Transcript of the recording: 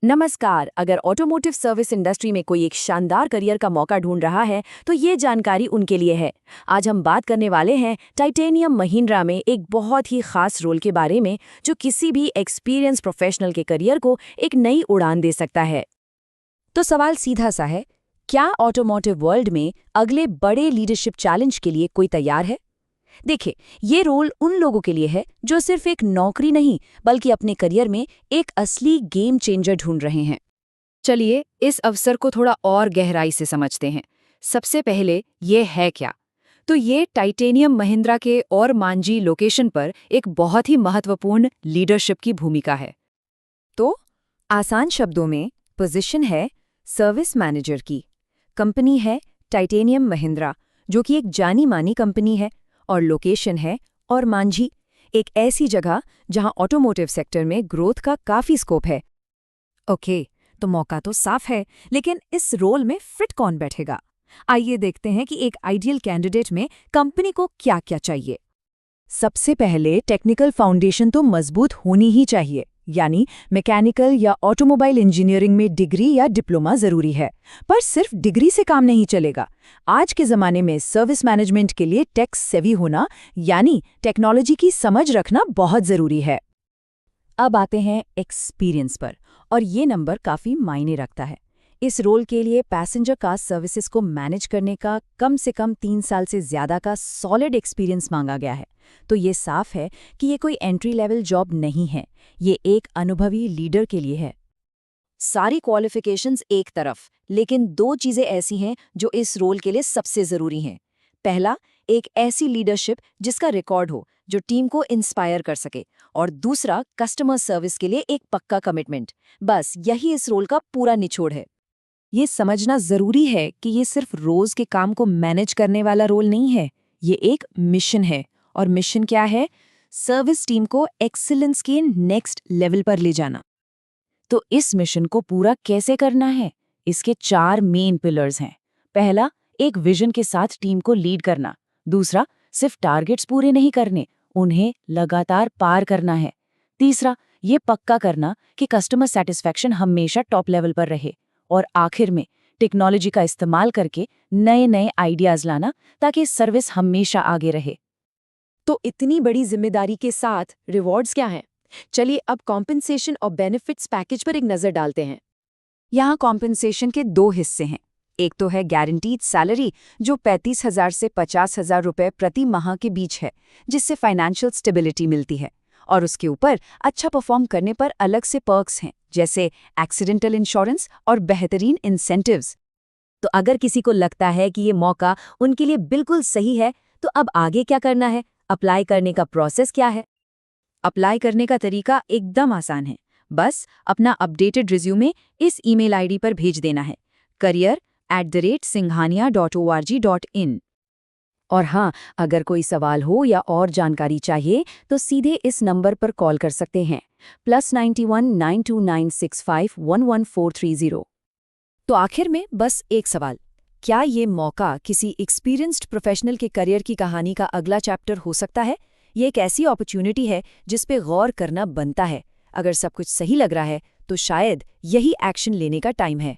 नमस्कार। अगर automotive service industry में कोई एक शानदार करियर का मौका ढूंढ रहा है तो ये जानकारी उनके लिए है। आज हम बात करने वाले हैं टाइटेनियम महिंद्रा में एक बहुत ही खास रोल के बारे में जो किसी भी एक्सपीरियंस प्रोफेशनल के करियर को एक नई उड़ान दे सकता है। तो सवाल सीधा सा है, क्या ऑटोमोटिव वर्ल्ड में अगले बड़े लीडरशिप चैलेंज के लिए कोई तैयार है? देखिए, ये रोल उन लोगों के लिए है जो सिर्फ एक नौकरी नहीं बल्कि अपने करियर में एक असली गेम चेंजर ढूंढ रहे हैं। चलिए इस अवसर को थोड़ा और गहराई से समझते हैं। सबसे पहले ये है क्या? तो ये टाइटेनियम महिंद्रा के और मांझी लोकेशन पर एक बहुत ही महत्वपूर्ण लीडरशिप की भूमिका है। तो आसान शब्दों में पोजीशन है सर्विस मैनेजर की। कंपनी है टाइटेनियम महिंद्रा, जो कि एक जानी मानी कंपनी है, और लोकेशन है और मांझी, एक ऐसी जगह जहां ऑटोमोटिव सेक्टर में ग्रोथ का काफी स्कोप है। ओके, तो मौका तो साफ है, लेकिन इस रोल में फिट कौन बैठेगा? आइए देखते हैं कि एक आइडियल कैंडिडेट में कंपनी को क्या क्या चाहिए। सबसे पहले टेक्निकल फाउंडेशन तो मजबूत होनी ही चाहिए, यानी मैकेनिकल या ऑटोमोबाइल इंजीनियरिंग में डिग्री या डिप्लोमा जरूरी है। पर सिर्फ डिग्री से काम नहीं चलेगा। आज के ज़माने में सर्विस मैनेजमेंट के लिए टेक सेवी होना, यानी टेक्नोलॉजी की समझ रखना बहुत ज़रूरी है। अब आते हैं एक्सपीरियंस पर, और ये नंबर काफ़ी मायने रखता है। इस रोल के लिए पैसेंजर कार सर्विसेज को मैनेज करने का कम से कम 3 साल से ज़्यादा का सॉलिड एक्सपीरियंस मांगा गया है। तो ये साफ है कि ये कोई एंट्री लेवल जॉब नहीं है, ये एक अनुभवी लीडर के लिए है। सारी क्वालिफिकेशंस एक तरफ, लेकिन 2 चीज़ें ऐसी हैं जो इस रोल के लिए सबसे ज़रूरी हैं। पहला, एक ऐसी लीडरशिप जिसका रिकॉर्ड हो, जो टीम को इंस्पायर कर सके, और दूसरा, कस्टमर सर्विस के लिए एक पक्का कमिटमेंट। बस यही इस रोल का पूरा निचोड़ है। ये समझना ज़रूरी है कि ये सिर्फ रोज़ के काम को मैनेज करने वाला रोल नहीं है, ये एक मिशन है। और मिशन क्या है? सर्विस टीम को एक्सीलेंस के नेक्स्ट लेवल पर ले जाना। तो इस मिशन को पूरा कैसे करना है? इसके 4 मेन पिलर्स हैं। पहला, एक विजन के साथ टीम को लीड करना। दूसरा, सिर्फ टारगेट्स पूरे नहीं करने, उन्हें लगातार पार करना है। तीसरा, ये पक्का करना कि कस्टमर सेटिस्फैक्शन हमेशा टॉप लेवल पर रहे। और आखिर में, टेक्नोलॉजी का इस्तेमाल करके नए नए आइडियाज लाना ताकि सर्विस हमेशा आगे रहे। तो इतनी बड़ी जिम्मेदारी के साथ रिवॉर्ड्स क्या हैं? चलिए अब कॉम्पेंसेशन और बेनिफिट्स पैकेज पर एक नज़र डालते हैं। यहाँ कॉम्पेंसेशन के 2 हिस्से हैं। एक तो है गारंटीड सैलरी, जो 35,000 से 50,000 रुपये प्रति माह के बीच है, जिससे फाइनेंशियल स्टेबिलिटी मिलती है। और उसके ऊपर अच्छा परफॉर्म करने पर अलग से पर्क्स हैं, जैसे एक्सीडेंटल इंश्योरेंस और बेहतरीन इंसेंटिव्स। तो अगर किसी को लगता है कि ये मौका उनके लिए बिल्कुल सही है, तो अब आगे क्या करना है? अप्लाई करने का प्रोसेस क्या है? अप्लाई करने का तरीका एकदम आसान है। बस अपना अपडेटेड रिज्यूमे इस ईमेल आईडी पर भेज देना है, career@singhania.org.in। और हाँ, अगर कोई सवाल हो या और जानकारी चाहिए तो सीधे इस नंबर पर कॉल कर सकते हैं, +91 92965 11430। तो आखिर में बस एक सवाल, क्या ये मौका किसी एक्सपीरियंस्ड प्रोफेशनल के करियर की कहानी का अगला चैप्टर हो सकता है? ये एक ऐसी अपॉर्चुनिटी है जिस पे गौर करना बनता है। अगर सब कुछ सही लग रहा है तो शायद यही एक्शन लेने का टाइम है।